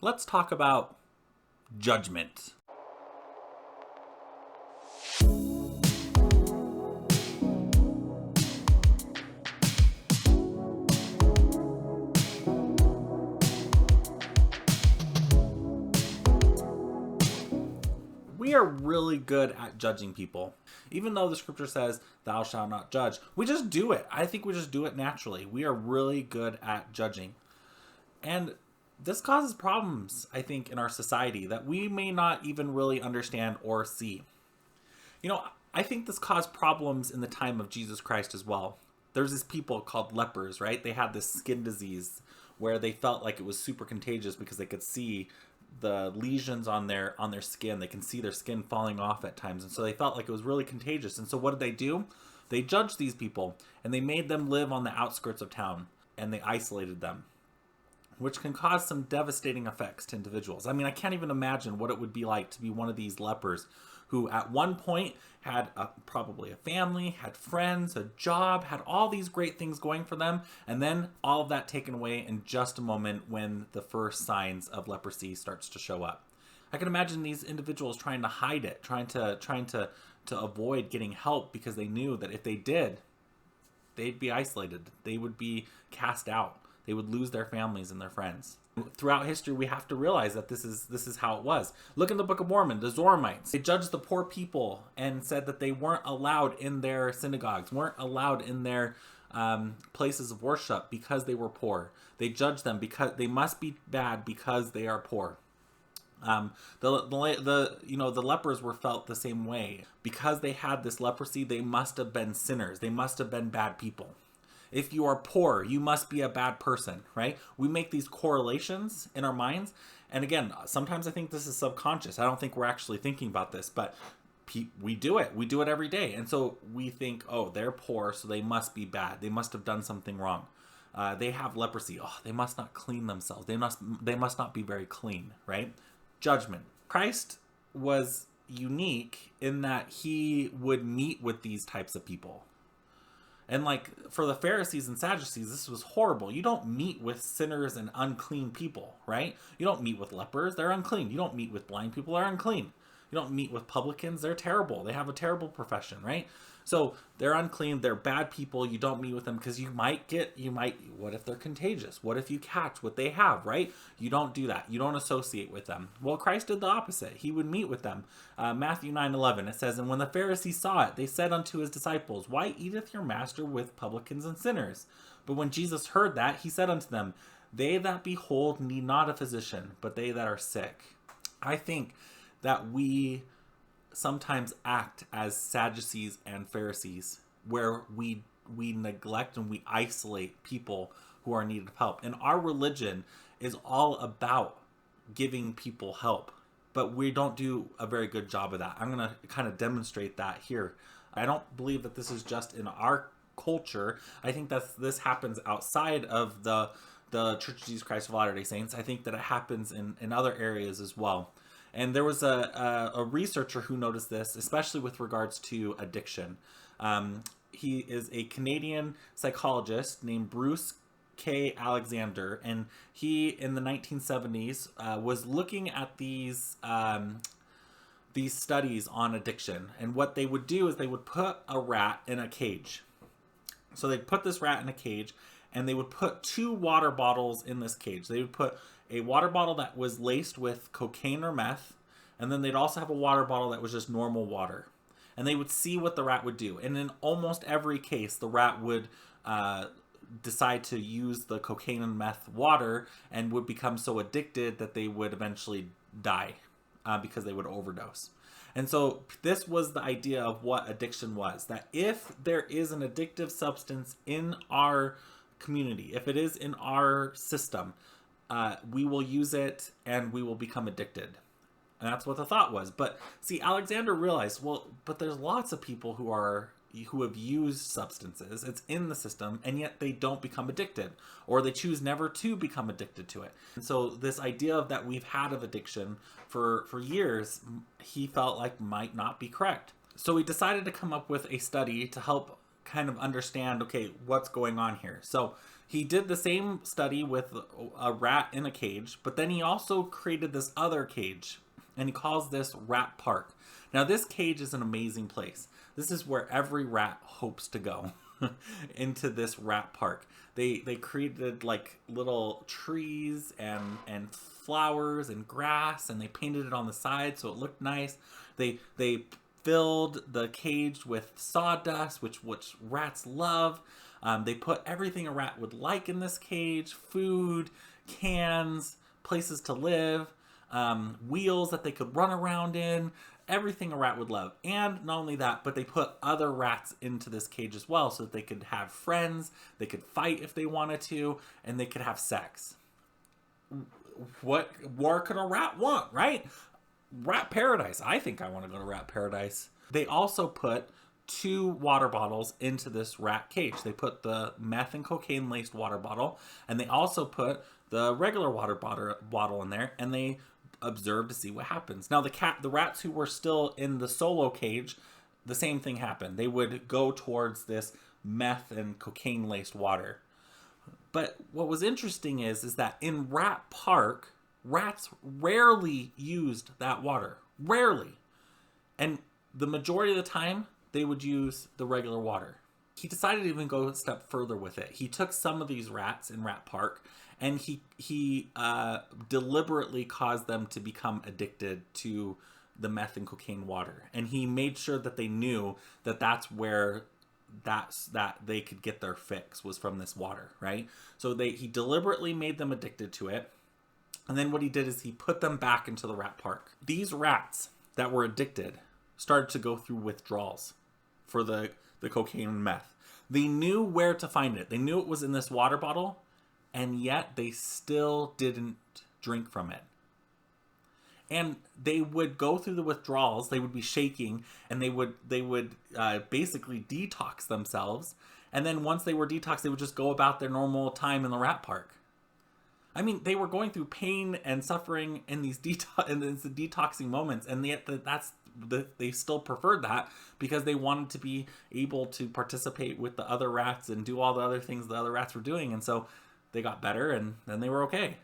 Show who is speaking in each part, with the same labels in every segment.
Speaker 1: Let's talk about judgment. We are really good at judging people. Even though the scripture says, thou shalt not judge, we just do it. I think we just do it naturally. We are really good at judging. And this causes problems, I think, in our society that we may not even really understand or see. You know, I think this caused problems in the time of Jesus Christ as well. There's these people called lepers, right? They had this skin disease where they felt like it was super contagious because they could see the lesions on their skin. They can see their skin falling off at times, and so they felt like it was really contagious. And so what did they do? They judged these people and they made them live on the outskirts of town, and they isolated them, which can cause some devastating effects to individuals. I mean, I can't even imagine what it would be like to be one of these lepers who at one point had probably a family, had friends, a job, had all these great things going for them, and then all of that taken away in just a moment when the first signs of leprosy starts to show up. I can imagine these individuals trying to hide it, trying to avoid getting help because they knew that if they did, they'd be isolated. They would be cast out. They would lose their families and their friends. Throughout history, we have to realize that this is how it was. Look in the Book of Mormon, the Zoramites. They judged the poor people and said that they weren't allowed in their synagogues, weren't allowed in their places of worship because they were poor. They judged them because they must be bad because they are poor. The lepers were felt the same way. Because they had this leprosy, they must have been sinners. They must have been bad people. If you are poor, you must be a bad person, right? We make these correlations in our minds. And again, sometimes I think this is subconscious. I don't think we're actually thinking about this, but we do it. We do it every day. And so we think, oh, they're poor, so they must be bad. They must have done something wrong. They have leprosy. Oh, they must not clean themselves. They must not be very clean, right? Judgment. Christ was unique in that he would meet with these types of people. And like for the Pharisees and Sadducees, this was horrible. You don't meet with sinners and unclean people, right? You don't meet with lepers, they're unclean. You don't meet with blind people, they're unclean. You don't meet with publicans, they're terrible. They have a terrible profession, right? So they're unclean, they're bad people. You don't meet with them because what if they're contagious? What if you catch what they have, right? You don't do that. You don't associate with them. Well, Christ did the opposite. He would meet with them. Matthew 9:11, it says, and when the Pharisees saw it, they said unto his disciples, why eateth your master with publicans and sinners? But when Jesus heard that, he said unto them, they that be whole need not a physician, but they that are sick. I think that we sometimes act as Sadducees and Pharisees, where we neglect and we isolate people who are in need of help. And our religion is all about giving people help, but we don't do a very good job of that. I'm going to kind of demonstrate that here. I don't believe that this is just in our culture. I think that this happens outside of the Church of Jesus Christ of Latter-day Saints. I think that it happens in other areas as well. And there was a researcher who noticed this, especially with regards to addiction. He is a Canadian psychologist named Bruce K. Alexander, and he, in the 1970s, was looking at these studies on addiction. And what they would do is they would put a rat in a cage. So they'd put this rat in a cage, and they would put 2 water bottles in this cage. They would put a water bottle that was laced with cocaine or meth, and then they'd also have a water bottle that was just normal water. And they would see what the rat would do. And in almost every case, the rat would decide to use the cocaine and meth water and would become so addicted that they would eventually die because they would overdose. And so this was the idea of what addiction was, that if there is an addictive substance in our community, if it is in our system, we will use it and we will become addicted. And that's what the thought was. But see, Alexander realized, but there's lots of people who have used substances. It's in the system, and yet they don't become addicted, or they choose never to become addicted to it. And so this idea of that we've had of addiction for years, he felt like might not be correct. So he decided to come up with a study to help kind of understand, okay, what's going on here. So He did the same study with a rat in a cage, but then he also created this other cage, and he calls this Rat Park. Now, this cage is an amazing place. This is where every rat hopes to go, into this rat park. They created like little trees and flowers and grass, and they painted it on the side so it looked nice. They filled the cage with sawdust, which rats love. They put everything a rat would like in this cage: food, cans, places to live, wheels that they could run around in, everything a rat would love. And not only that, but they put other rats into this cage as well so that they could have friends, they could fight if they wanted to, and they could have sex. What more could a rat want, right? Rat paradise. I think I want to go to rat paradise. They also put 2 water bottles into this rat cage. They put the meth and cocaine laced water bottle, and they also put the regular water bottle in there, and they observed to see what happens. Now the rats who were still in the solo cage, the same thing happened. They would go towards this meth and cocaine laced water. But what was interesting is that in Rat Park, rats rarely used that water. Rarely. And the majority of the time, they would use the regular water. He decided to even go a step further with it. He took some of these rats in Rat Park, and he deliberately caused them to become addicted to the meth and cocaine water. And he made sure that they knew that that's where that they could get their fix, was from this water, right? So he deliberately made them addicted to it. And then what he did is he put them back into the rat park. These rats that were addicted started to go through withdrawals for the cocaine and meth. They knew where to find it. They knew it was in this water bottle, and yet they still didn't drink from it. And they would go through the withdrawals. They would be shaking, and they would basically detox themselves. And then once they were detoxed, they would just go about their normal time in the rat park. I mean, they were going through pain and suffering in these detoxing moments, and yet they still preferred that because they wanted to be able to participate with the other rats and do all the other things the other rats were doing. And so they got better, and then they were okay.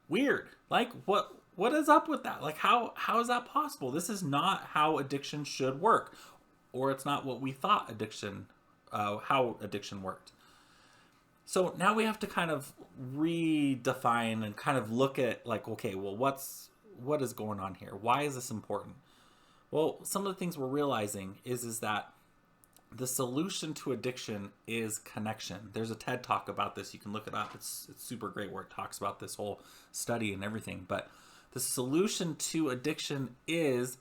Speaker 1: Weird. Like, what is up with that? Like, how is that possible? This is not how addiction should work, or it's not what we thought how addiction worked. So now we have to kind of redefine and kind of look at, like, okay, well, what is going on here? Why is this important? Well, some of the things we're realizing is that the solution to addiction is connection. There's a TED Talk about this. You can look it up. It's super great, where it talks about this whole study and everything. But the solution to addiction is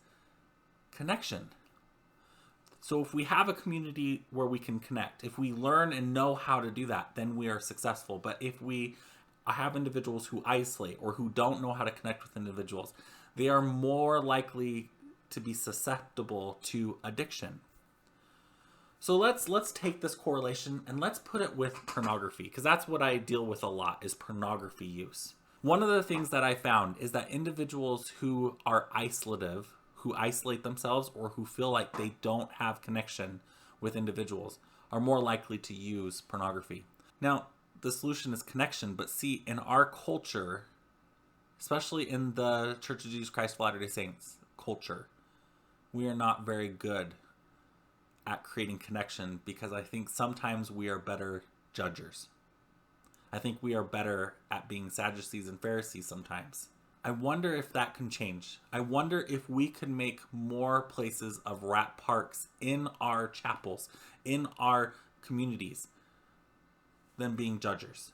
Speaker 1: connection. So if we have a community where we can connect, if we learn and know how to do that, then we are successful. But if we have individuals who isolate or who don't know how to connect with individuals, they are more likely to be susceptible to addiction. So let's take this correlation and let's put it with pornography, because that's what I deal with a lot, is pornography use. One of the things that I found is that individuals who are isolative, who isolate themselves, or who feel like they don't have connection with individuals, are more likely to use pornography. Now, the solution is connection, but see, in our culture, especially in the Church of Jesus Christ of Latter-day Saints culture, we are not very good at creating connection, because I think sometimes we are better judgers. I think we are better at being Sadducees and Pharisees sometimes. I wonder if that can change. I wonder if we could make more places of rat parks in our chapels, in our communities, than being judgers.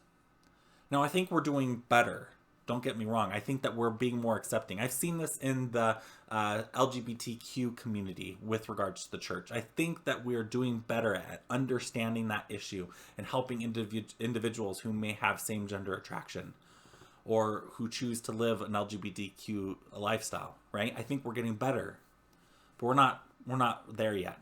Speaker 1: Now, I think we're doing better. Don't get me wrong. I think that we're being more accepting. I've seen this in the LGBTQ community with regards to the church. I think that we are doing better at understanding that issue and helping individuals who may have same-gender attraction or who choose to live an LGBTQ lifestyle, right? I think we're getting better, but we're not there yet.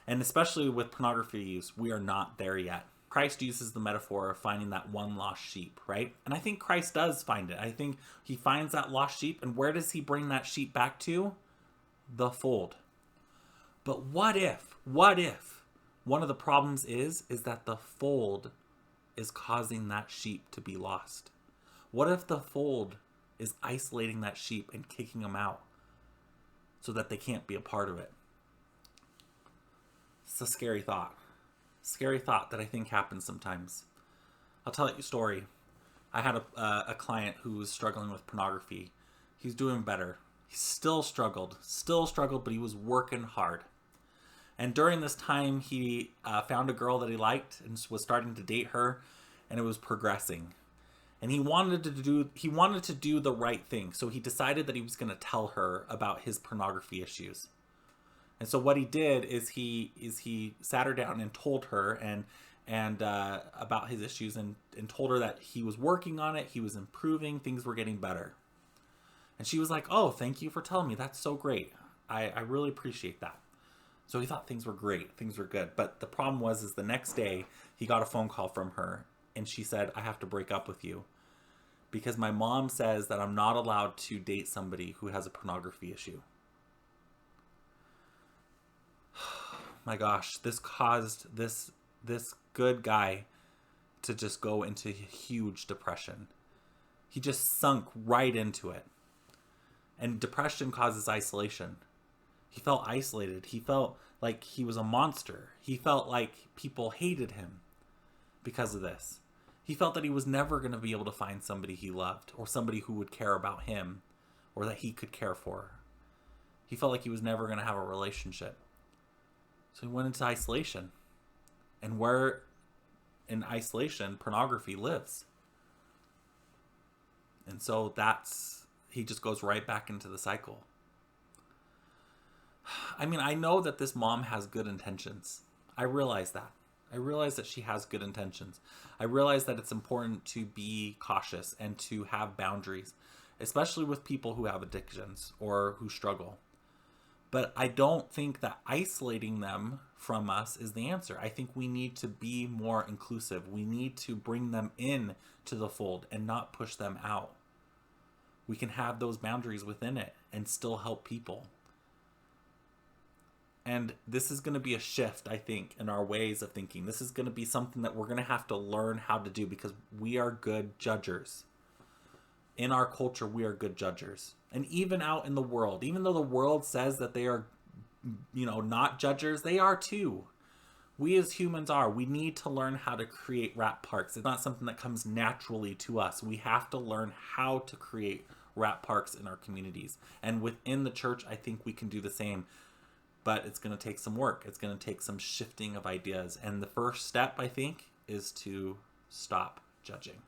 Speaker 1: And especially with pornography use, we are not there yet. Christ uses the metaphor of finding that one lost sheep, right? And I think Christ does find it. I think he finds that lost sheep, and where does he bring that sheep back to? The fold. But what if one of the problems is that the fold is causing that sheep to be lost? What if the fold is isolating that sheep and kicking them out so that they can't be a part of it? It's a scary thought. Scary thought that I think happens sometimes. I'll tell you a story. I had a client who was struggling with pornography. He's doing better. He still struggled, but he was working hard. And during this time, he found a girl that he liked and was starting to date her, and it was progressing. And he wanted to do the right thing, so he decided that he was going to tell her about his pornography issues. And so what he did is he sat her down and told her and about his issues and told her that he was working on it, he was improving, things were getting better. And she was like, "Oh, thank you for telling me. That's so great. I really appreciate that." So he thought things were great, things were good. But the problem was the next day he got a phone call from her, and she said, "I have to break up with you because my mom says that I'm not allowed to date somebody who has a pornography issue." My gosh, this caused this good guy to just go into huge depression. He just sunk right into it. And depression causes isolation. He felt isolated. He felt like he was a monster. He felt like people hated him because of this. He felt that he was never going to be able to find somebody he loved or somebody who would care about him or that he could care for. He felt like he was never going to have a relationship. So he went into isolation. And where in isolation pornography lives. And so he just goes right back into the cycle. I mean, I know that this mom has good intentions. I realize that. I realize that she has good intentions. I realize that it's important to be cautious and to have boundaries, especially with people who have addictions or who struggle. But I don't think that isolating them from us is the answer. I think we need to be more inclusive. We need to bring them in to the fold and not push them out. We can have those boundaries within it and still help people. And this is going to be a shift, I think, in our ways of thinking. This is going to be something that we're going to have to learn how to do because we are good judgers. In our culture, we are good judgers. And even out in the world, even though the world says that they are, not judgers, they are too. We as humans are. We need to learn how to create rap parks. It's not something that comes naturally to us. We have to learn how to create rap parks in our communities. And within the church, I think we can do the same. But it's going to take some work. It's going to take some shifting of ideas. And the first step, I think, is to stop judging.